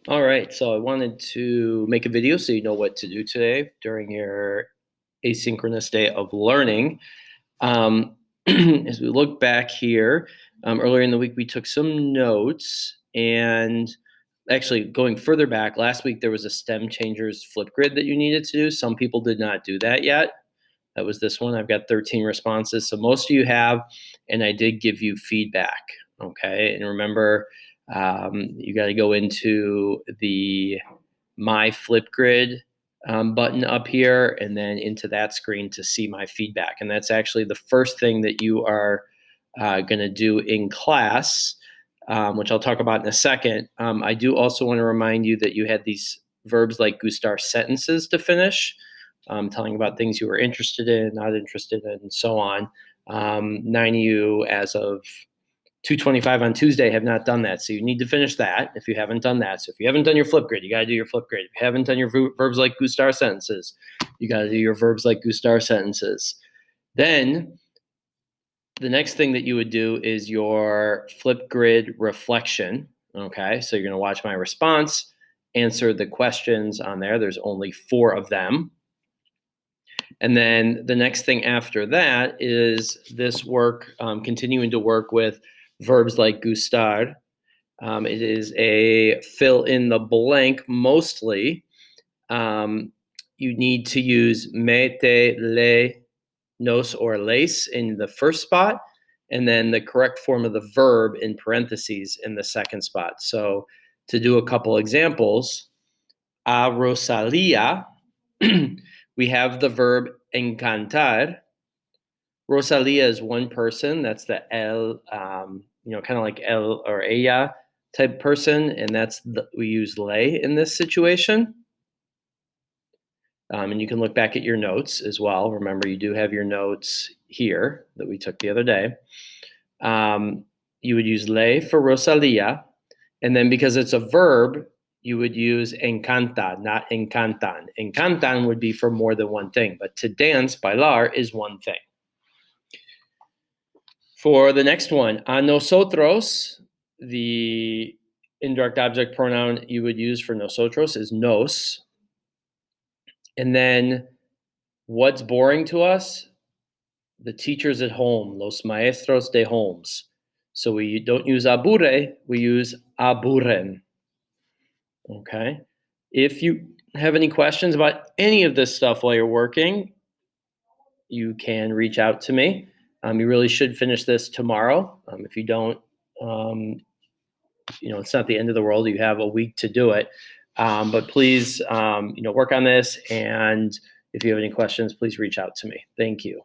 All right, so I wanted to make a video so you know what to do today during your asynchronous day of learning. Um, as we look back here, earlier in the week, we took some notes. And actually, going further back, last week there was a STEM Changers flip grid that you needed to do. Some people did not do that yet. That was this one. I've got 13 responses. So most of you have, and I did give you feedback. Okay. And remember, you got to go into the My Flipgrid button up here and then into that screen to see my feedback. And that's actually the first thing that you are going to do in class, which I'll talk about in a second. I do also want to remind you that you had these verbs like gustar sentences to finish, telling about things you were interested in, not interested in, and so on. 9 of you, as of 2:25 on Tuesday, have not done that. So you need to finish that if you haven't done that. So if you haven't done your flip grid, you got to do your flip grid. If you haven't done your verbs like gustar sentences, you got to do your verbs like gustar sentences. Then the next thing that you would do is your flip grid reflection. Okay, so you're going to watch my response, answer the questions on there. There's only 4 of them. And then the next thing after that is this work, continuing to work with verbs like gustar. It is a fill in the blank mostly. You need to use mete, le, nos, or les in the first spot, and then the correct form of the verb in parentheses in the second spot. So to do a couple examples, a Rosalia, we have the verb encantar. Rosalia is one person. That's the el, kind of like el or ella type person, and we use lay in this situation. And you can look back at your notes as well. Remember, you do have your notes here that we took the other day. You would use lay for Rosalia, and then because it's a verb, you would use encanta, not encantan. Encantan would be for more than one thing, but to dance, bailar, is one thing. For the next one, a nosotros, the indirect object pronoun you would use for nosotros is nos. And then what's boring to us? The teachers at home, los maestros de homes. So we don't use aburre, we use aburren. Okay. If you have any questions about any of this stuff while you're working, you can reach out to me. You really should finish this tomorrow. If you don't, it's not the end of the world. You have a week to do it. But please, work on this. And if you have any questions, please reach out to me. Thank you.